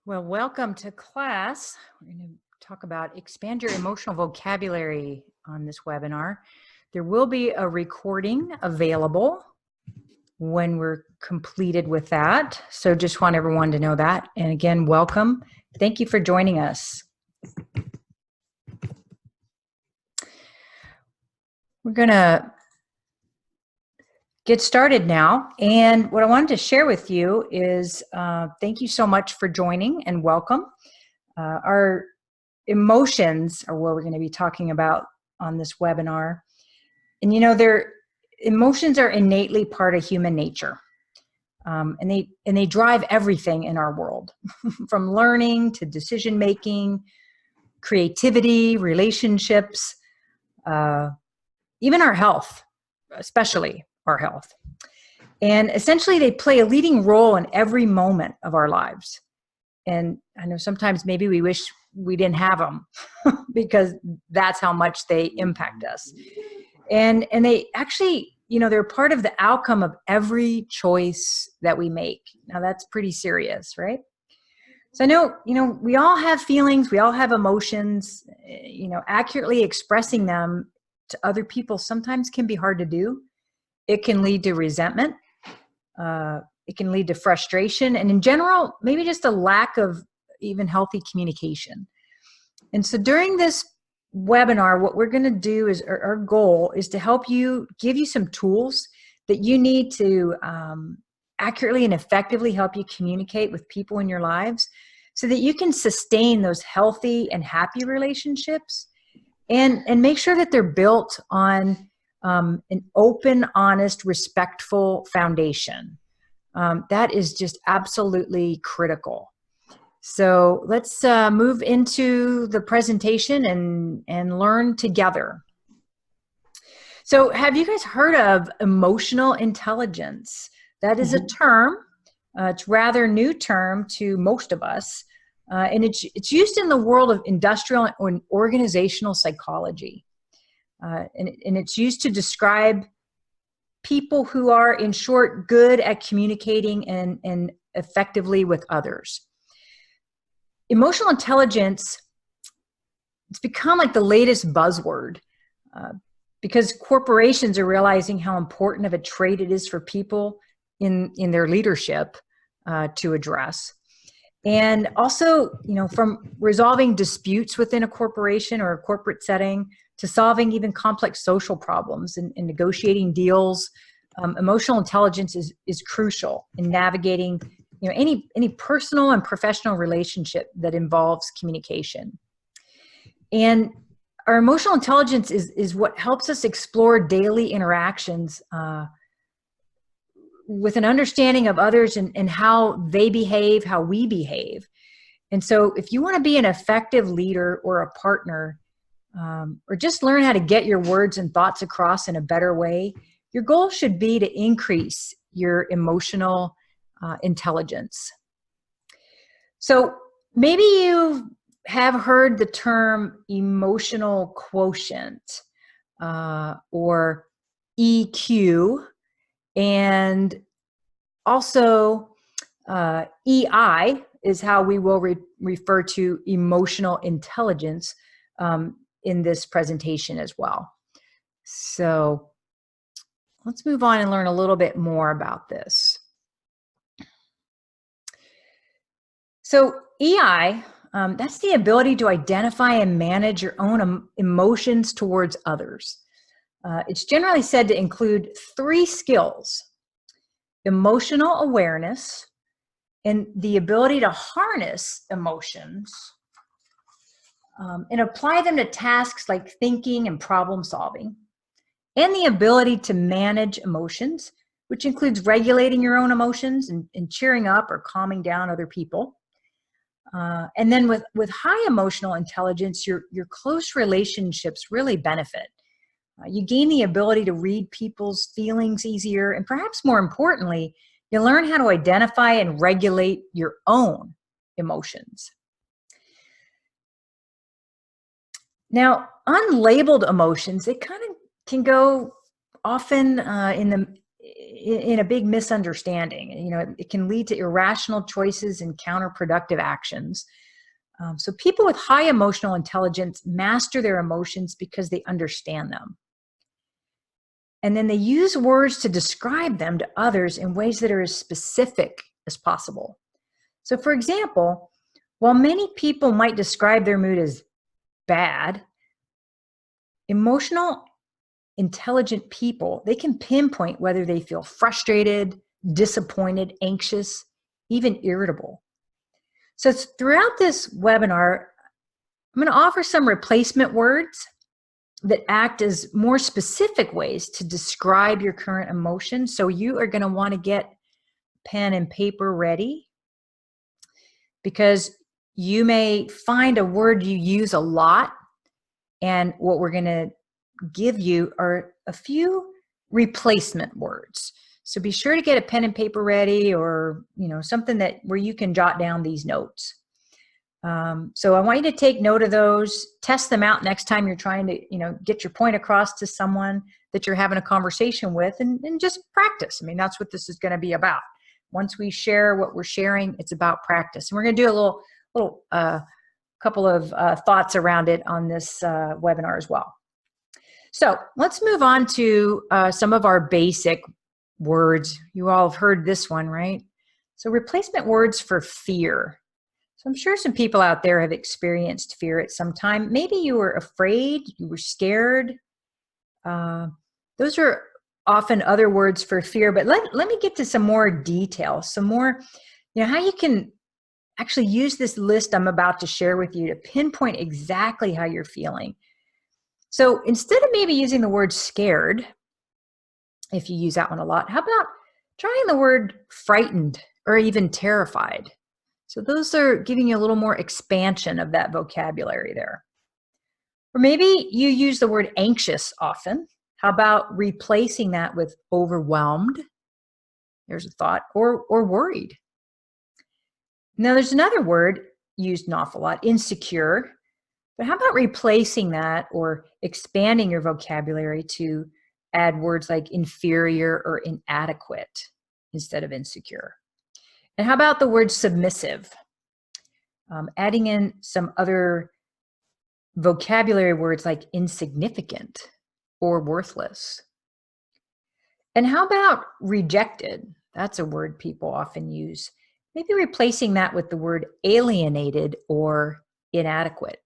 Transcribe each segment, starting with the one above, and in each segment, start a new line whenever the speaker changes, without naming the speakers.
Well, welcome to class. We're going to talk about expand your emotional vocabulary on this webinar. There will be a recording available when we're completed with that. So just want everyone to know that. And again, welcome. Thank you for joining us. We're going to get started now. And what I wanted to share with you is thank you so much for joining and welcome. Our emotions are what we're going to be talking about on this webinar. And you know, emotions are innately part of human nature. And they drive everything in our world, from learning to decision making, creativity, relationships, even our health, especially our health. And essentially they play a leading role in every moment of our lives. And I know sometimes maybe we wish we didn't have them because that's how much they impact us. And they actually, you know, they're part of the outcome of every choice that we make. Now that's pretty serious, right? So I know, you know, we all have feelings, we all have emotions, you know, accurately expressing them to other people sometimes can be hard to do. It can lead to resentment. It can lead to frustration, and in general, maybe just a lack of even healthy communication. And so during this webinar, what we're going to do is our goal is to help you, give you some tools that you need to accurately and effectively help you communicate with people in your lives so that you can sustain those healthy and happy relationships and make sure that they're built on an open, honest, respectful foundation. That is just absolutely critical. So let's move into the presentation and learn together. So have you guys heard of emotional intelligence? That is a term. It's a rather new term to most of us. And it's used in the world of industrial and organizational psychology. And it's used to describe people who are, in short, good at communicating and effectively with others. Emotional intelligence, it's become like the latest buzzword because corporations are realizing how important of a trait it is for people in their leadership to address. And also, you know, from resolving disputes within a corporation or a corporate setting to solving even complex social problems and negotiating deals, emotional intelligence is crucial in navigating, you know, any personal and professional relationship that involves communication. And our emotional intelligence is what helps us explore daily interactions with an understanding of others and how they behave, how we behave. And so if you want to be an effective leader or a partner, or just learn how to get your words and thoughts across in a better way, your goal should be to increase your emotional intelligence. So maybe you have heard the term emotional quotient or EQ, and also EI is how we will refer to emotional intelligence in this presentation as well. So let's move on and learn a little bit more about this. So EI, that's the ability to identify and manage your own emotions towards others. It's generally said to include 3 skills: emotional awareness and the ability to harness emotions and apply them to tasks like thinking and problem solving, and the ability to manage emotions, which includes regulating your own emotions and cheering up or calming down other people. And then with high emotional intelligence, your close relationships really benefit. You gain the ability to read people's feelings easier, and perhaps more importantly, you learn how to identify and regulate your own emotions. Now, unlabeled emotions, they kind of can go often in a big misunderstanding. You know, it can lead to irrational choices and counterproductive actions. So people with high emotional intelligence master their emotions because they understand them. And then they use words to describe them to others in ways that are as specific as possible. So for example, while many people might describe their mood as bad, emotional intelligent people, they can pinpoint whether they feel frustrated, disappointed, anxious, even irritable. So throughout this webinar, I'm going to offer some replacement words that act as more specific ways to describe your current emotion. So you are going to want to get pen and paper ready, because you may find a word you use a lot, and what we're going to give you are a few replacement words. So be sure to get a pen and paper ready, or something that where you can jot down these notes. So I want you to take note of those, test them out next time you're trying to get your point across to someone that you're having a conversation with, and just practice. I mean, that's what this is going to be about. Once we share what we're sharing, it's about practice. And we're going to do a little couple of thoughts around it on this webinar as well. So let's move on to some of our basic words. You all have heard this one, right? So replacement words for fear. So I'm sure some people out there have experienced fear at some time. Maybe you were afraid, you were scared. Those are often other words for fear, but let me get to some more detail, some more, how you can actually use this list I'm about to share with you to pinpoint exactly how you're feeling. So instead of maybe using the word scared, if you use that one a lot, how about trying the word frightened or even terrified? So those are giving you a little more expansion of that vocabulary there. Or maybe you use the word anxious often. How about replacing that with overwhelmed? There's a thought. Or worried. Now there's another word used an awful lot, insecure. But how about replacing that or expanding your vocabulary to add words like inferior or inadequate instead of insecure? And how about the word submissive? Adding in some other vocabulary words like insignificant or worthless. And how about rejected? That's a word people often use. Maybe replacing that with the word alienated or inadequate.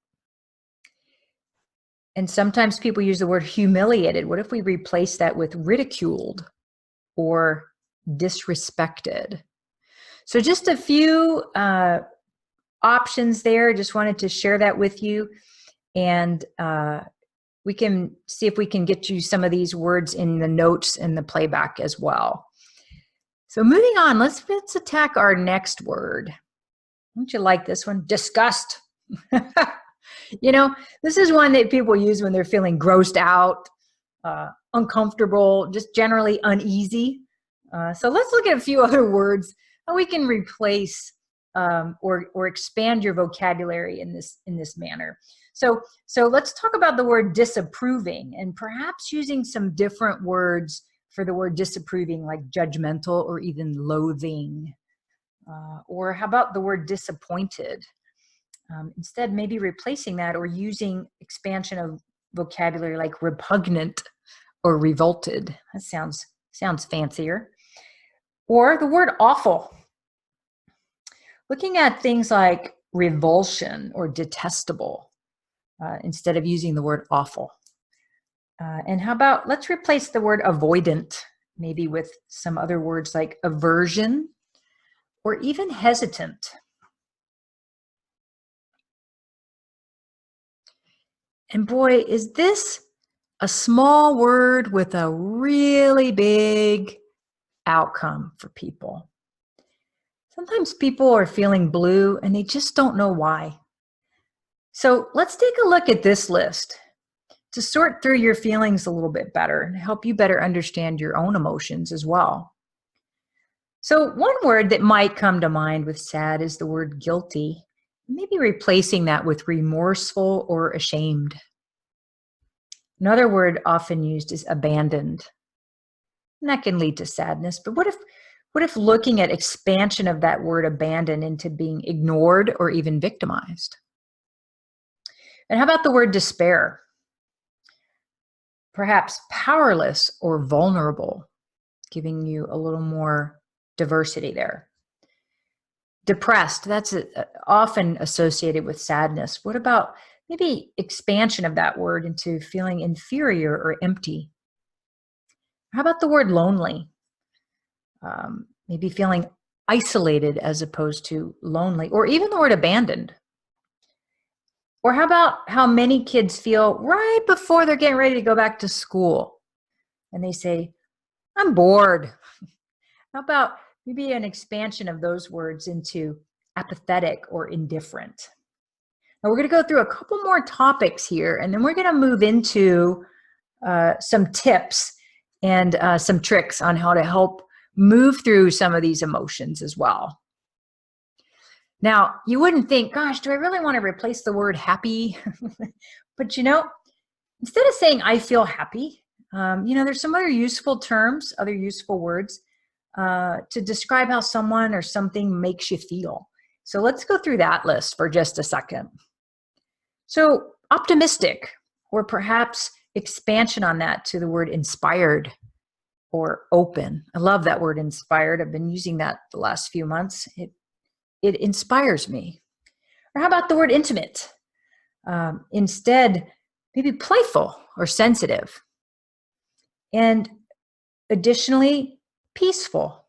And sometimes people use the word humiliated. What if we replace that with ridiculed or disrespected? So just a few options there. Just wanted to share that with you. And we can see if we can get you some of these words in the notes and the playback as well. So moving on, let's attack our next word. Don't you like this one? Disgust. This is one that people use when they're feeling grossed out, uncomfortable, just generally uneasy. So let's look at a few other words how we can replace or expand your vocabulary in this manner. So let's talk about the word disapproving, and perhaps using some different words for the word disapproving, like judgmental or even loathing. Or how about the word disappointed? Instead, maybe replacing that or using expansion of vocabulary like repugnant or revolted. That sounds fancier. Or the word awful. Looking at things like revulsion or detestable instead of using the word awful. And how about, let's replace the word avoidant, maybe with some other words like aversion or even hesitant. And boy, is this a small word with a really big outcome for people. Sometimes people are feeling blue and they just don't know why. So let's take a look at this list to sort through your feelings a little bit better and help you better understand your own emotions as well. So one word that might come to mind with sad is the word guilty. Maybe replacing that with remorseful or ashamed. Another word often used is abandoned. And that can lead to sadness. But what if looking at expansion of that word abandon into being ignored or even victimized? And how about the word despair? Perhaps powerless or vulnerable, giving you a little more diversity there. Depressed, that's often associated with sadness. What about maybe expansion of that word into feeling inferior or empty? How about the word lonely? Maybe feeling isolated as opposed to lonely, or even the word abandoned. Or how about how many kids feel right before they're getting ready to go back to school and they say, I'm bored. How about maybe an expansion of those words into apathetic or indifferent? Now we're going to go through a couple more topics here, and then we're going to move into some tips and some tricks on how to help move through some of these emotions as well. Now, you wouldn't think, gosh, do I really want to replace the word happy? But instead of saying I feel happy, there's some other useful terms, other useful words to describe how someone or something makes you feel. So let's go through that list for just a second. So optimistic, or perhaps expansion on that to the word inspired or open. I love that word inspired. I've been using that the last few months. It inspires me. Or how about the word intimate? Instead, maybe playful or sensitive. And additionally, peaceful.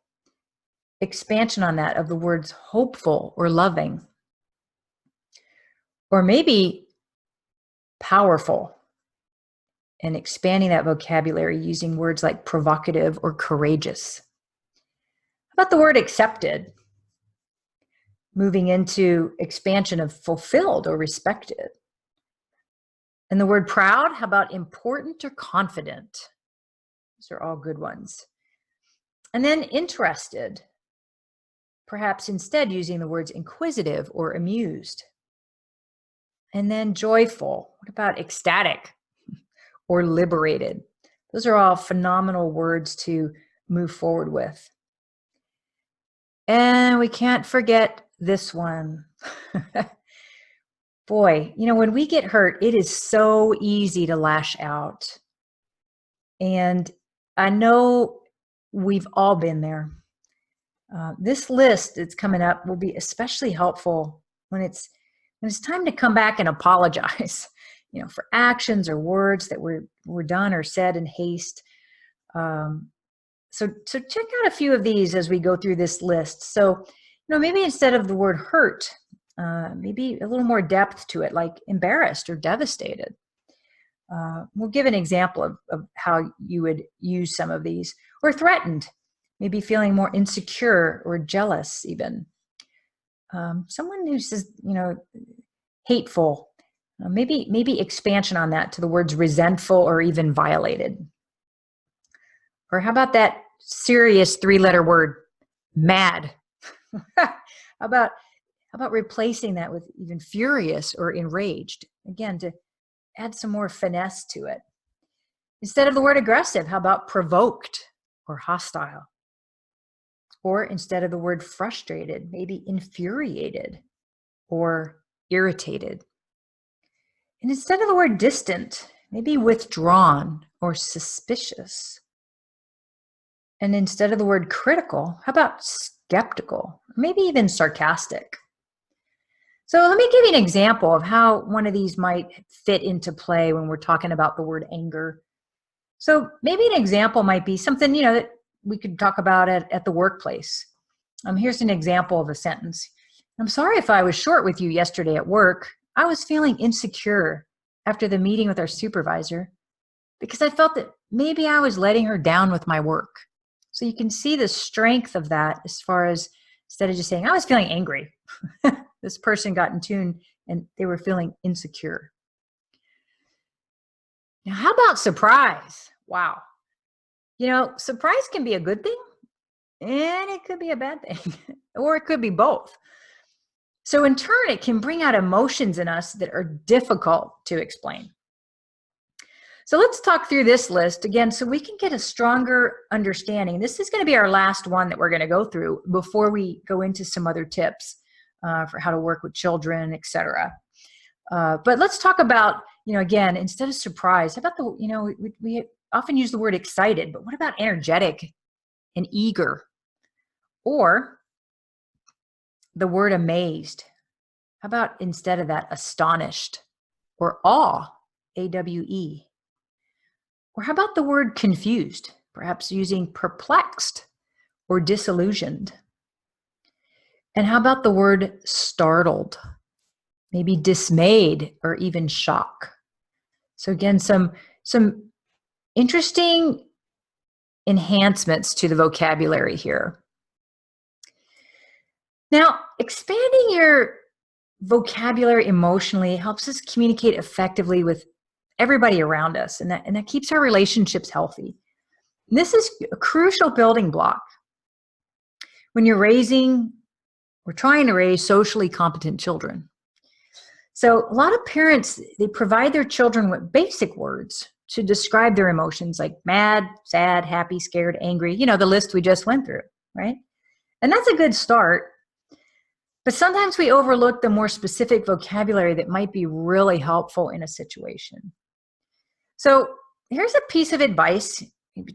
Expansion on that of the words hopeful or loving. Or maybe powerful, and expanding that vocabulary using words like provocative or courageous. How about the word accepted? Moving into expansion of fulfilled or respected. And the word proud, how about important or confident? Those are all good ones. And then interested, perhaps instead using the words inquisitive or amused. And then joyful, what about ecstatic or liberated? Those are all phenomenal words to move forward with. And we can't forget this one. Boy, when we get hurt, it is so easy to lash out. And I know we've all been there. This list that's coming up will be especially helpful when it's time to come back and apologize, for actions or words that were done or said in haste. So check out a few of these as we go through this list. So, maybe instead of the word hurt, maybe a little more depth to it, like embarrassed or devastated. We'll give an example of how you would use some of these. Or threatened, maybe feeling more insecure or jealous even. Someone who says, hateful, maybe expansion on that to the words resentful or even violated. Or how about that serious 3-letter word, mad? How about replacing that with even furious or enraged? Again, to add some more finesse to it. Instead of the word aggressive, how about provoked or hostile? Or instead of the word frustrated, maybe infuriated or irritated. And instead of the word distant, maybe withdrawn or suspicious. And instead of the word critical, how about skeptical, maybe even sarcastic? So let me give you an example of how one of these might fit into play when we're talking about the word anger. So maybe an example might be something, that we could talk about at the workplace. Here's an example of a sentence. I'm sorry if I was short with you yesterday at work. I was feeling insecure after the meeting with our supervisor because I felt that maybe I was letting her down with my work. So you can see the strength of that as far as instead of just saying, I was feeling angry, this person got in tune and they were feeling insecure. Now, how about surprise? Wow. Surprise can be a good thing and it could be a bad thing, or it could be both. So in turn, it can bring out emotions in us that are difficult to explain. So let's talk through this list again so we can get a stronger understanding. This is going to be our last one that we're going to go through before we go into some other tips for how to work with children, etc. But let's talk about, again, instead of surprise, how about we often use the word excited, but what about energetic and eager? Or the word amazed. How about instead of that, astonished or awe, A-W-E? Or how about the word confused, perhaps using perplexed or disillusioned? And how about the word startled, maybe dismayed or even shock? So again, some interesting enhancements to the vocabulary here. Now, expanding your vocabulary emotionally helps us communicate effectively with everybody around us, and that keeps our relationships healthy. And this is a crucial building block when you're raising or trying to raise socially competent children. So a lot of parents, they provide their children with basic words to describe their emotions, like mad, sad, happy, scared, angry, the list we just went through, right? And that's a good start. But sometimes we overlook the more specific vocabulary that might be really helpful in a situation. So here's a piece of advice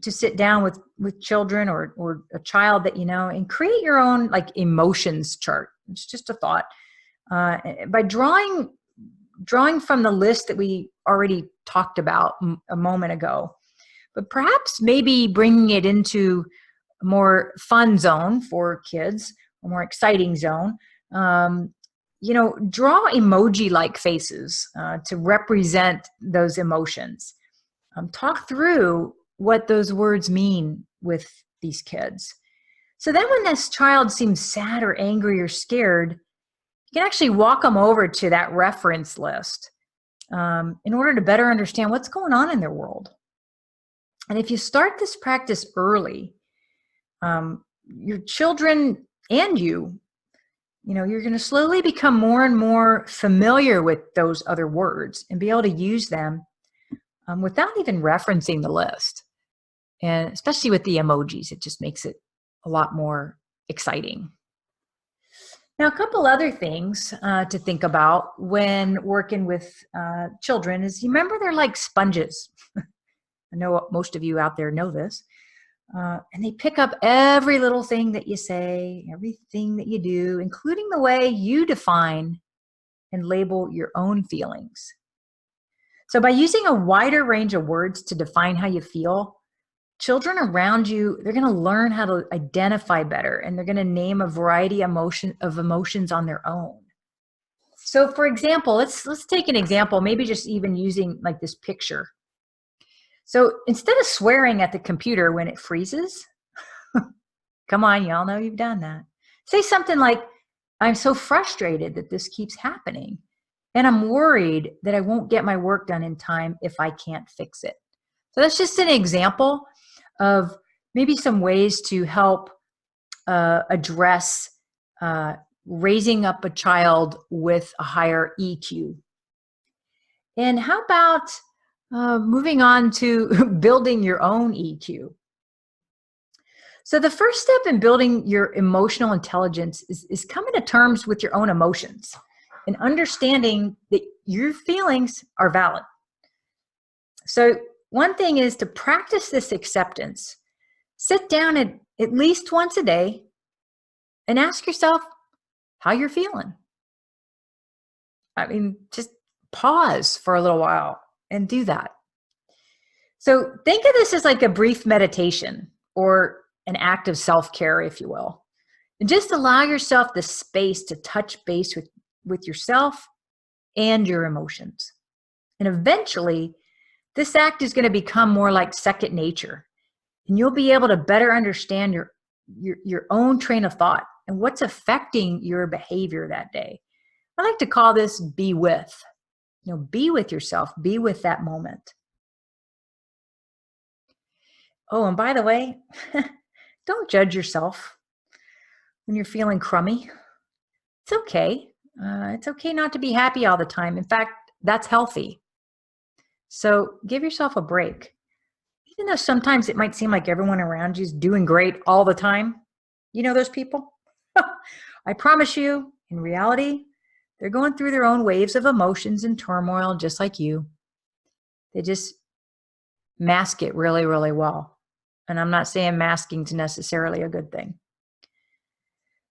to sit down with children or a child that and create your own emotions chart. It's just a thought. By drawing from the list that we already talked about a moment ago, but perhaps maybe bringing it into a more fun zone for kids, a more exciting zone. Draw emoji-like faces to represent those emotions. Talk through what those words mean with these kids. So then when this child seems sad or angry or scared, you can actually walk them over to that reference list in order to better understand what's going on in their world. And if you start this practice early, your children and you're going to slowly become more and more familiar with those other words and be able to use them without even referencing the list. And especially with the emojis, it just makes it a lot more exciting. Now, a couple other things to think about when working with children is, you remember they're like sponges. I know most of you out there know this. And they pick up every little thing that you say, everything that you do, including the way you define and label your own feelings. So by using a wider range of words to define how you feel, children around you, they're going to learn how to identify better, and they're going to name a variety of emotions on their own. So for example, let's take an example, maybe just even using this picture. So instead of swearing at the computer when it freezes, come on, y'all know you've done that. Say something like, I'm so frustrated that this keeps happening, and I'm worried that I won't get my work done in time if I can't fix it. So that's just an example of maybe some ways to help address raising up a child with a higher EQ. And how about moving on to building your own EQ? So the first step in building your emotional intelligence is coming to terms with your own emotions and understanding that your feelings are valid. So one thing is to practice this acceptance. Sit down at least once a day and ask yourself how you're feeling. I mean, just pause for a little while and do that. So think of this as like a brief meditation or an act of self-care, if you will. And just allow yourself the space to touch base with yourself and your emotions. And eventually, this act is going to become more like second nature. And you'll be able to better understand your own train of thought and what's affecting your behavior that day. I like to call this be with. Be with yourself, be with that moment. Oh, and by the way, don't judge yourself when you're feeling crummy. It's okay. It's okay not to be happy all the time. In fact, that's healthy. So give yourself a break. Even though sometimes it might seem like everyone around you is doing great all the time. You know those people? I promise you, in reality, they're going through their own waves of emotions and turmoil just like you. They just mask it really, really well. And I'm not saying masking is necessarily a good thing.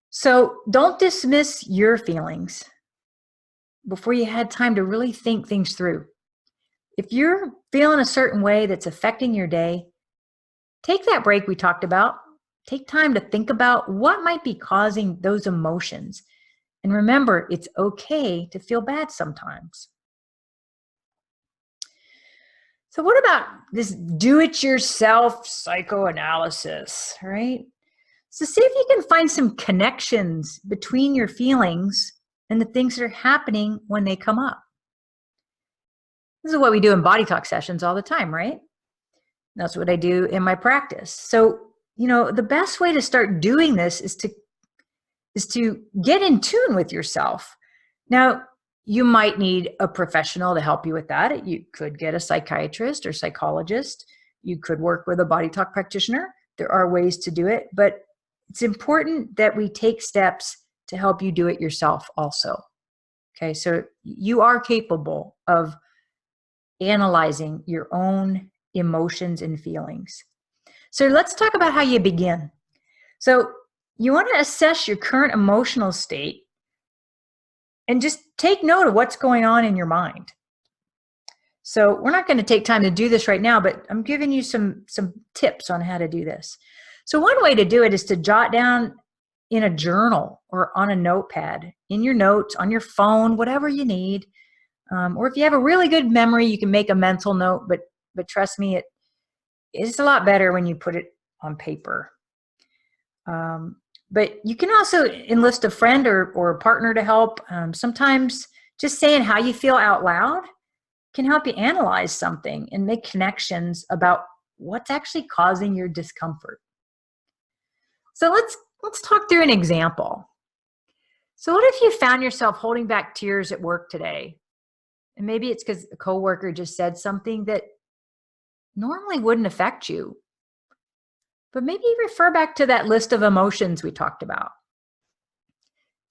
So don't dismiss your feelings before you had time to really think things through. If you're feeling a certain way that's affecting your day, take that break we talked about. Take time to think about what might be causing those emotions. And remember, it's okay to feel bad sometimes. So what about this do-it-yourself psychoanalysis, right? So see if you can find some connections between your feelings and the things that are happening when they come up. This is what we do in body talk sessions all the time, right? That's what I do in my practice. So, the best way to start doing this is to get in tune with yourself. Now, you might need a professional to help you with that. You could get a psychiatrist or psychologist. You could work with a body talk practitioner. There are ways to do it, but it's important that we take steps to help you do it yourself also. Okay, so you are capable of analyzing your own emotions and feelings. So let's talk about how you begin. So you want to assess your current emotional state and just take note of what's going on in your mind. So we're not going to take time to do this right now, but I'm giving you some tips on how to do this. So one way to do it is to jot down in a journal or on a notepad, in your notes, on your phone, whatever you need. Or if you have a really good memory, you can make a mental note, but trust me, it's a lot better when you put it on paper. But you can also enlist a friend or a partner to help. Sometimes just saying how you feel out loud can help you analyze something and make connections about what's actually causing your discomfort. So let's talk through an example. So what if you found yourself holding back tears at work today? And maybe it's because a coworker just said something that normally wouldn't affect you. But maybe refer back to that list of emotions we talked about.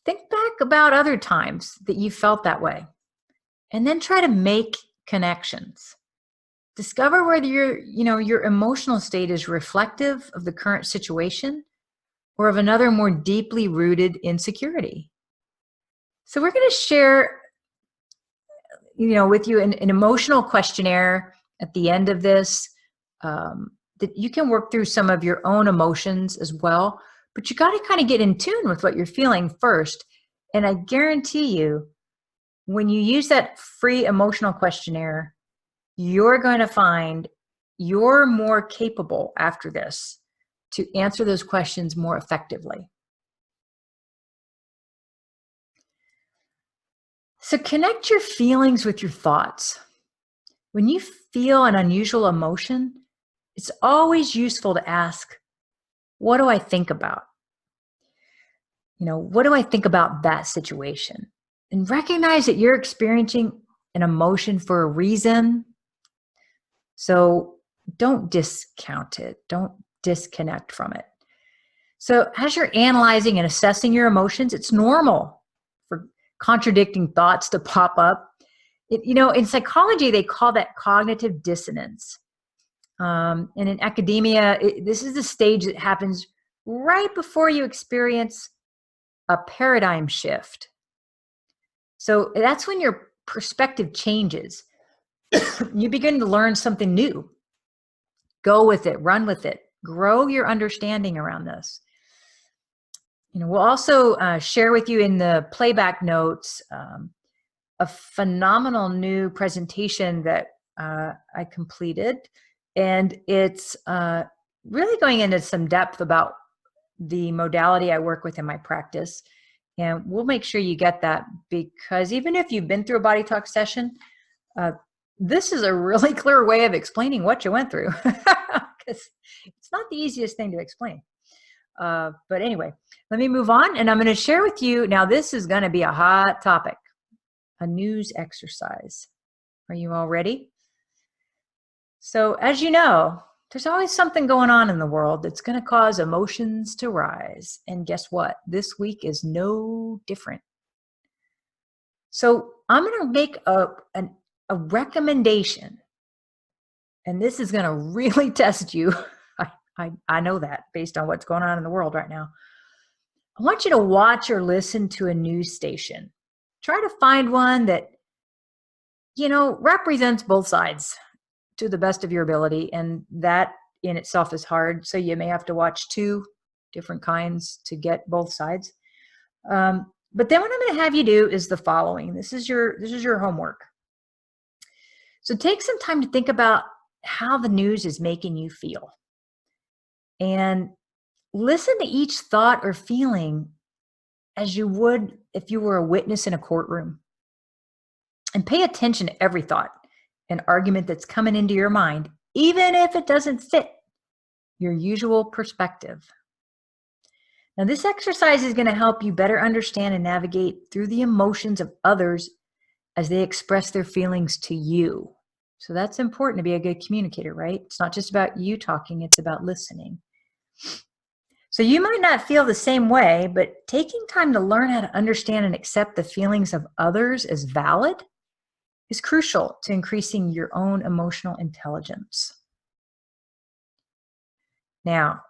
Think back about other times that you felt that way, and then try to make connections. Discover whether your emotional state is reflective of the current situation or of another more deeply rooted insecurity. So we're going to share, with you an emotional questionnaire at the end of this. That you can work through some of your own emotions as well, but you got to kind of get in tune with what you're feeling first. And I guarantee you, when you use that free emotional questionnaire, you're going to find you're more capable after this to answer those questions more effectively. So connect your feelings with your thoughts. When you feel an unusual emotion, it's always useful to ask, what do I think about? What do I think about that situation? And recognize that you're experiencing an emotion for a reason. So don't discount it. Don't disconnect from it. So as you're analyzing and assessing your emotions, it's normal for contradicting thoughts to pop up. In psychology, they call that cognitive dissonance. And in academia, this is the stage that happens right before you experience a paradigm shift. So that's when your perspective changes. You begin to learn something new. Go with it, run with it, grow your understanding around this. We'll also share with you in the playback notes a phenomenal new presentation that I completed. And it's really going into some depth about the modality I work with in my practice. And we'll make sure you get that, because even if you've been through a body talk session, this is a really clear way of explaining what you went through, because it's not the easiest thing to explain. But anyway, let me move on, and I'm going to share with you, now this is going to be a hot topic, a news exercise. Are you all ready? So, as you know, there's always something going on in the world that's going to cause emotions to rise. And guess what? This week is no different. So, I'm going to make a recommendation, and this is going to really test you. I know that based on what's going on in the world right now. I want you to watch or listen to a news station. Try to find one that, represents both sides to the best of your ability. And that in itself is hard. So you may have to watch two different kinds to get both sides. But then what I'm going to have you do is the following. This is your homework. So take some time to think about how the news is making you feel. And listen to each thought or feeling as you would if you were a witness in a courtroom. And pay attention to every thought and argument that's coming into your mind, even if it doesn't fit your usual perspective. Now, this exercise is going to help you better understand and navigate through the emotions of others as they express their feelings to you. So that's important to be a good communicator, right? It's not just about you talking, it's about listening. So you might not feel the same way, but taking time to learn how to understand and accept the feelings of others as valid is crucial to increasing your own emotional intelligence. Now,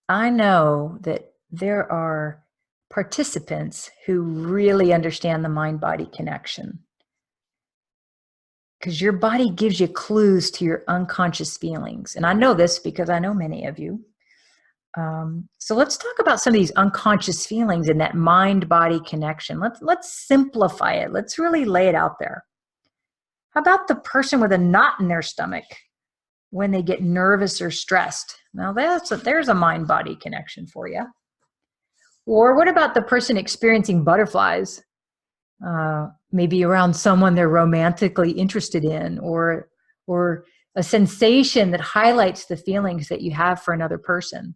I know that there are participants who really understand the mind-body connection, because your body gives you clues to your unconscious feelings. And I know this because I know many of you. So let's talk about some of these unconscious feelings and that mind-body connection. Let's simplify it. Let's really lay it out there. How about the person with a knot in their stomach when they get nervous or stressed? Now there's a mind-body connection for you. Or what about the person experiencing butterflies, maybe around someone they're romantically interested in, or a sensation that highlights the feelings that you have for another person?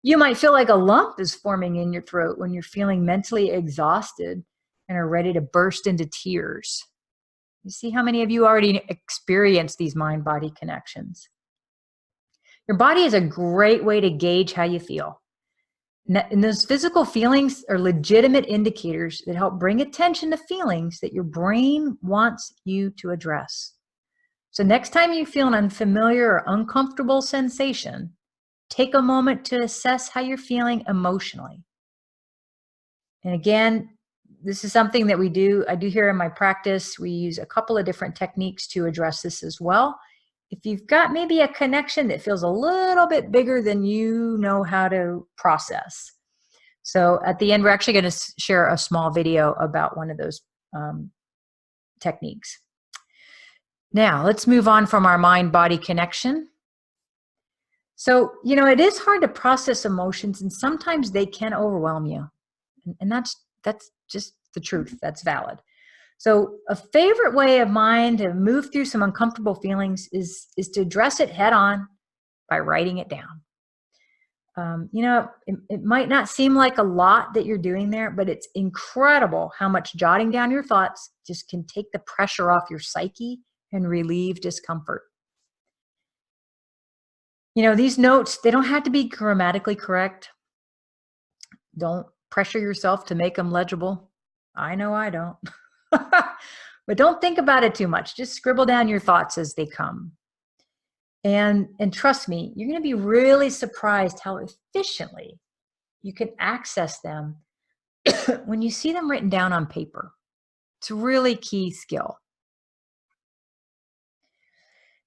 You might feel like a lump is forming in your throat when you're feeling mentally exhausted and are ready to burst into tears. You see how many of you already experience these mind-body connections? Your body is a great way to gauge how you feel. And those physical feelings are legitimate indicators that help bring attention to feelings that your brain wants you to address. So next time you feel an unfamiliar or uncomfortable sensation, take a moment to assess how you're feeling emotionally. And again, this is something that I do here in my practice. We use a couple of different techniques to address this as well. If you've got maybe a connection that feels a little bit bigger than you know how to process. So at the end, we're actually going to share a small video about one of those techniques. Now, let's move on from our mind-body connection. So, it is hard to process emotions, and sometimes they can overwhelm you. And that's just the truth. That's valid. So a favorite way of mine to move through some uncomfortable feelings is to address it head on by writing it down. It might not seem like a lot that you're doing there, but it's incredible how much jotting down your thoughts just can take the pressure off your psyche and relieve discomfort. These notes, they don't have to be grammatically correct. Don't pressure yourself to make them legible. I know I don't. But don't think about it too much. Just scribble down your thoughts as they come. And trust me, you're going to be really surprised how efficiently you can access them when you see them written down on paper. It's a really key skill.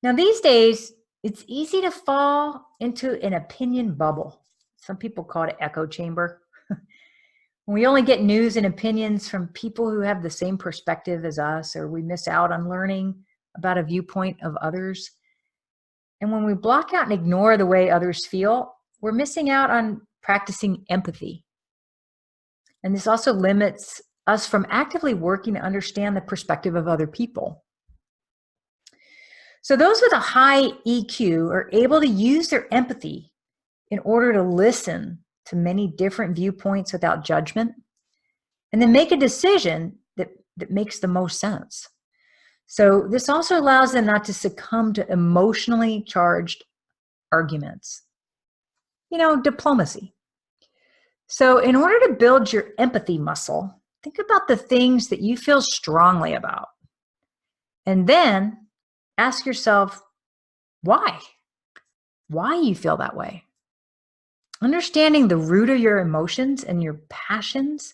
Now, these days, it's easy to fall into an opinion bubble. Some people call it echo chamber. We only get news and opinions from people who have the same perspective as us, or we miss out on learning about a viewpoint of others. And when we block out and ignore the way others feel, we're missing out on practicing empathy. And this also limits us from actively working to understand the perspective of other people. So those with a high EQ are able to use their empathy in order to listen to many different viewpoints without judgment, and then make a decision that makes the most sense. So this also allows them not to succumb to emotionally charged arguments. Diplomacy. So in order to build your empathy muscle, think about the things that you feel strongly about. And then ask yourself, why? Why you feel that way. Understanding the root of your emotions and your passions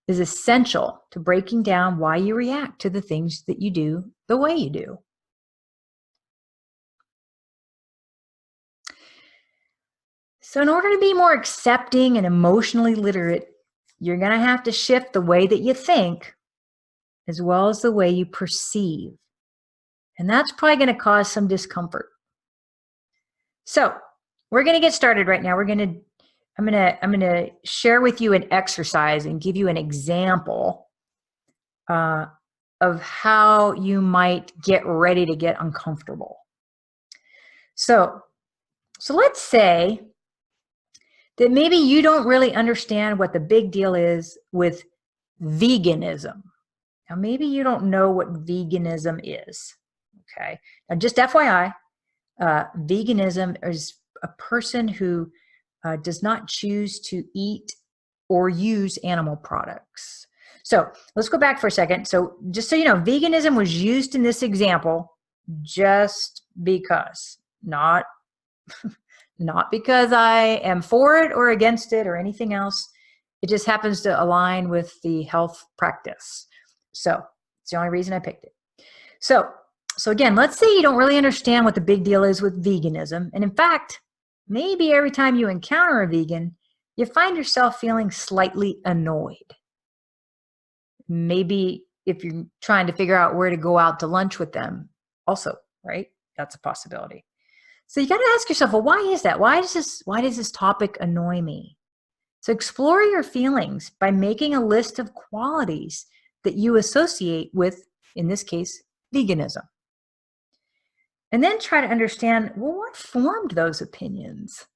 is essential to breaking down why you react to the things that you do the way you do. So in order to be more accepting and emotionally literate, you're going to have to shift the way that you think as well as the way you perceive. And that's probably going to cause some discomfort. So we're going to get started right now. I'm going to share with you an exercise and give you an example of how you might get ready to get uncomfortable. So let's say that maybe you don't really understand what the big deal is with veganism. Now, maybe you don't know what veganism is. Okay. Now, just FYI, veganism is a person who does not choose to eat or use animal products. So let's go back for a second. So just so you know, veganism was used in this example just because, not because I am for it or against it or anything else. It just happens to align with the health practice. So it's the only reason I picked it. So again, let's say you don't really understand what the big deal is with veganism. And in fact, maybe every time you encounter a vegan, you find yourself feeling slightly annoyed. Maybe if you're trying to figure out where to go out to lunch with them also, right? That's a possibility. So you got to ask yourself, well, why is that? Why does this topic annoy me? So explore your feelings by making a list of qualities that you associate with, in this case, veganism. And then try to understand, well, what formed those opinions?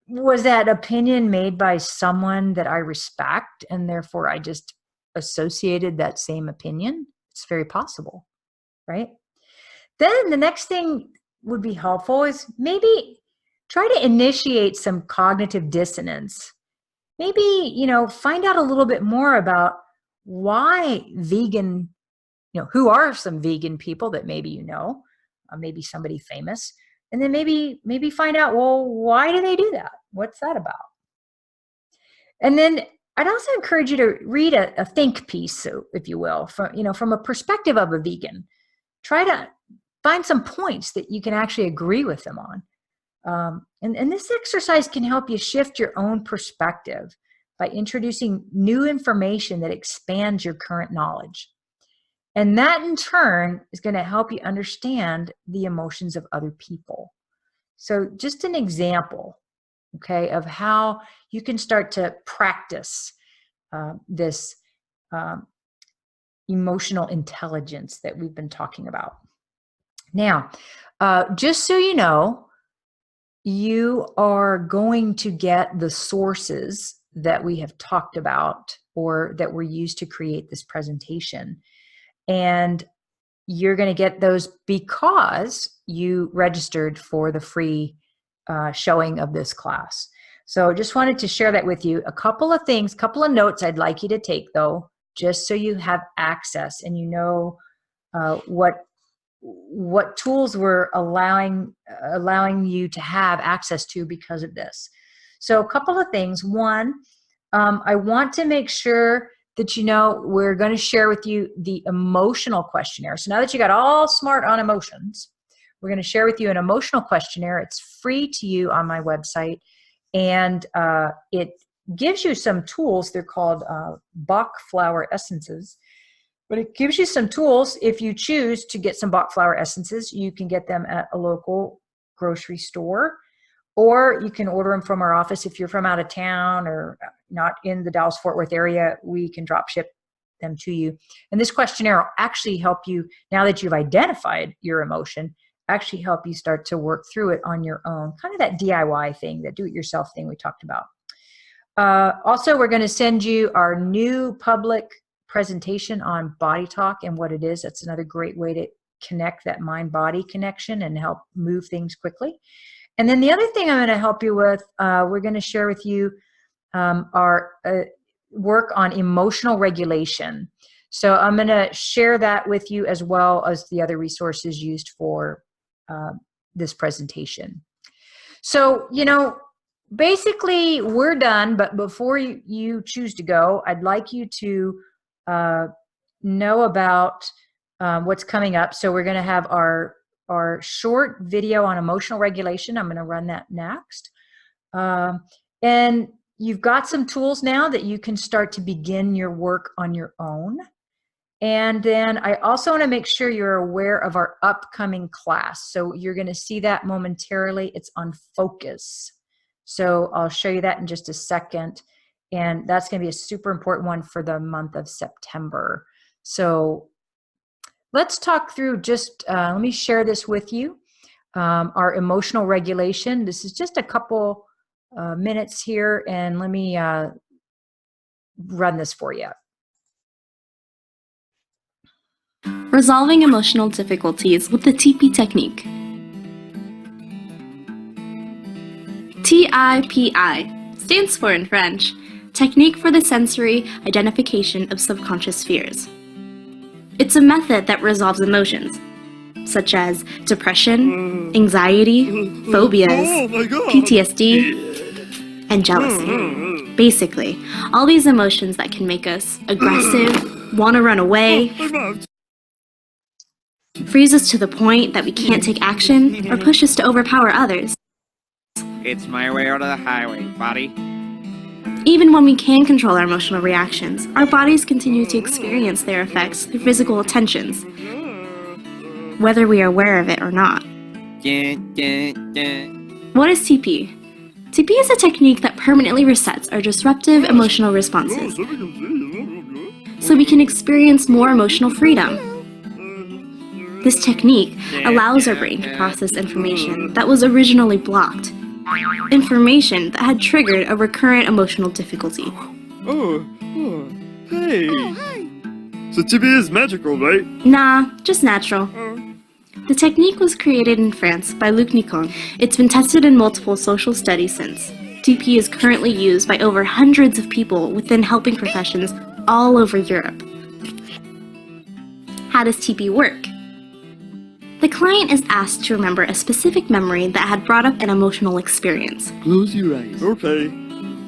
Was that opinion made by someone that I respect and therefore I just associated that same opinion? It's very possible, right? Then the next thing would be helpful is maybe try to initiate some cognitive dissonance. Maybe, find out a little bit more about why vegan, who are some vegan people that maybe maybe somebody famous. And then maybe find out, well, why do they do that? What's that about? And then I'd also encourage you to read a think piece, if you will, from a perspective of a vegan. Try to find some points that you can actually agree with them on. And this exercise can help you shift your own perspective by introducing new information that expands your current knowledge. And that in turn is going to help you understand the emotions of other people. So just an example, okay, of how you can start to practice this emotional intelligence that we've been talking about. Now, just so you know, you are going to get the sources that we have talked about or that were used to create this presentation. And you're going to get those because you registered for the free showing of this class. So just wanted to share that with you. A couple of things, couple of notes I'd like you to take though, just so you have access and you know what tools we're allowing you to have access to because of this. So a couple of things. One, I want to make sure that we're going to share with you the emotional questionnaire. So now that you got all smart on emotions, we're going to share with you an emotional questionnaire. It's free to you on my website, and it gives you some tools. They're called Bach flower essences. But it gives you some tools. If you choose to get some Bach flower essences, you can get them at a local grocery store, or you can order them from our office. If you're from out of town or not in the Dallas-Fort Worth area, we can drop ship them to you. And this questionnaire will actually help you, now that you've identified your emotion, actually help you start to work through it on your own. Kind of that DIY thing, that do-it-yourself thing we talked about. Also, we're going to send you our new public presentation on body talk and what it is. That's another great way to connect that mind-body connection and help move things quickly. And then the other thing I'm going to help you with, we're going to share with you our work on emotional regulation. So I'm going to share that with you as well as the other resources used for this presentation. So, you know, basically we're done, but before you choose to go, I'd like you to know about what's coming up. So we're going to have our short video on emotional regulation. I'm going to run that next. And you've got some tools now that you can start to begin your work on your own. And then I also want to make sure you're aware of our upcoming class. So you're going to see that momentarily. It's on focus. So I'll show you that in just a second. And that's going to be a super important one for the month of September. So let's talk through just, let me share this with you. Our emotional regulation. This is just a couple minutes here, and let me run this for you.
Resolving emotional difficulties with the TP technique. TIPI stands for, in French, Technique for the Sensory Identification of Subconscious Fears. It's a method that resolves emotions, such as depression, anxiety, phobias, PTSD, and jealousy. Basically, all these emotions that can make us aggressive, want to run away, freeze us to the point that we can't take action, or push us to overpower others.
It's my way or the highway, buddy.
Even when we can control our emotional reactions, our bodies continue to experience their effects through physical tensions, whether we are aware of it or not. What is TP? TP is a technique that permanently resets our disruptive emotional responses, so we can experience more emotional freedom. This technique allows our brain to process information that was originally blocked, information that had triggered a recurrent emotional difficulty.
Hey. So TP is magical, right?
Nah, just natural. The technique was created in France by Luc Nicon. It's been tested in multiple social studies since. TP is currently used by over hundreds of people within helping professions all over Europe. How does TP work? The client is asked to remember a specific memory that had brought up an emotional experience.
Close your eyes. Okay.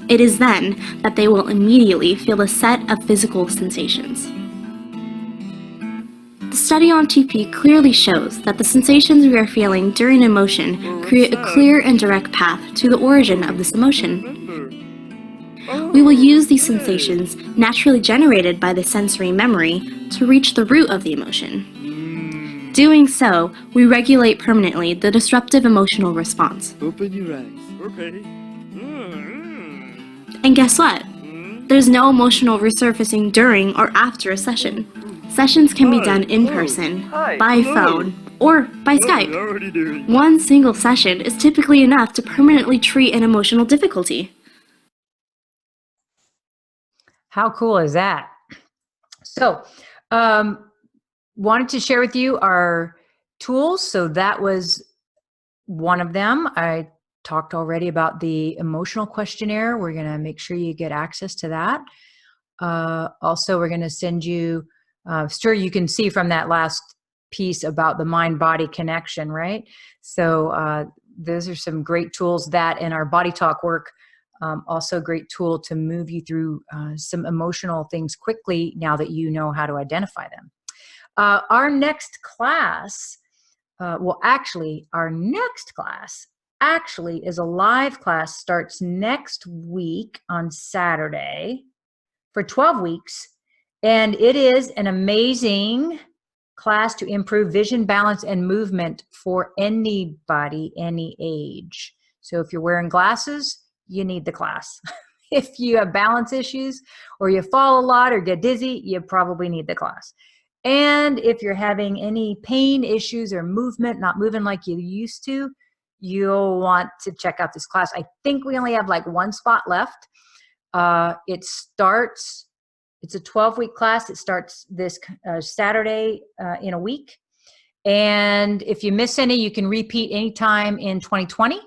It is then that they will immediately feel a set of physical sensations. The study on TP clearly shows that the sensations we are feeling during emotion create a clear and direct path to the origin of this emotion. We will use these sensations naturally generated by the sensory memory to reach the root of the emotion. Doing so, we regulate permanently the disruptive emotional response.
Open your eyes. Okay.
And guess what? There's no emotional resurfacing during or after a session. Sessions can be done in person, by phone, or by Skype. One single session is typically enough to permanently treat an emotional difficulty.
How cool is that? So, wanted to share with you our tools. So that was one of them. I talked already about the emotional questionnaire. We're going to make sure you get access to that. Also, we're going to send you, sure you can see from that last piece about the mind-body connection, right? So those are some great tools. That and our body talk work, also a great tool to move you through some emotional things quickly now that you know how to identify them. Our next class, our next class actually is a live class, starts next week on Saturday for 12 weeks. And it is an amazing class to improve vision, balance, and movement for anybody, any age. So if you're wearing glasses, you need the class. If you have balance issues or you fall a lot or get dizzy, you probably need the class. And if you're having any pain issues or movement, not moving like you used to, you'll want to check out this class. I think we only have like one spot left. It starts It's a 12-week class. It starts this Saturday in a week. And if you miss any, you can repeat anytime in 2020.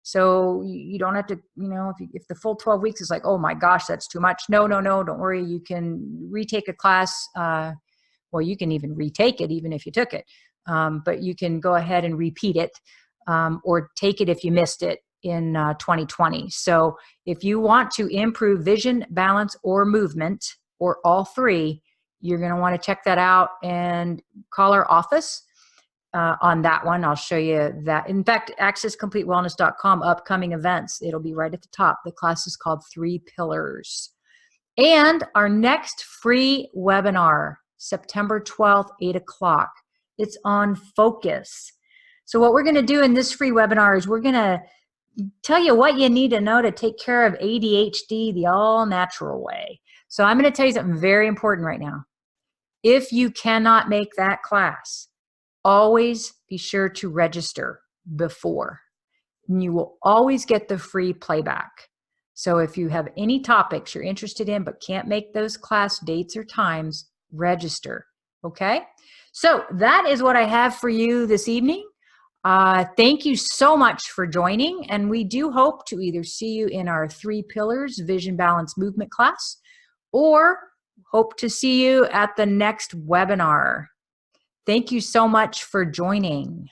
So you don't have to, if the full 12 weeks is like, oh my gosh, that's too much. No, don't worry. You can retake a class. Well, you can even retake it even if you took it. But you can go ahead and repeat it or take it if you missed it in 2020. So if you want to improve vision, balance, or movement, or all three, you're going to want to check that out and call our office on that one. I'll show you that. In fact, accesscompletewellness.com, upcoming events, it'll be right at the top. The class is called 3 Pillars. And our next free webinar, September 12th, 8 o'clock. It's on focus. So what we're going to do in this free webinar is we're going to tell you what you need to know to take care of ADHD the all-natural way. So I'm going to tell you something very important right now. If you cannot make that class, always be sure to register before. And you will always get the free playback. So if you have any topics you're interested in but can't make those class dates or times, register. Okay? So that is what I have for you this evening. Thank you so much for joining, and we do hope to either see you in our 3 Pillars Vision Balance Movement class or hope to see you at the next webinar. Thank you so much for joining.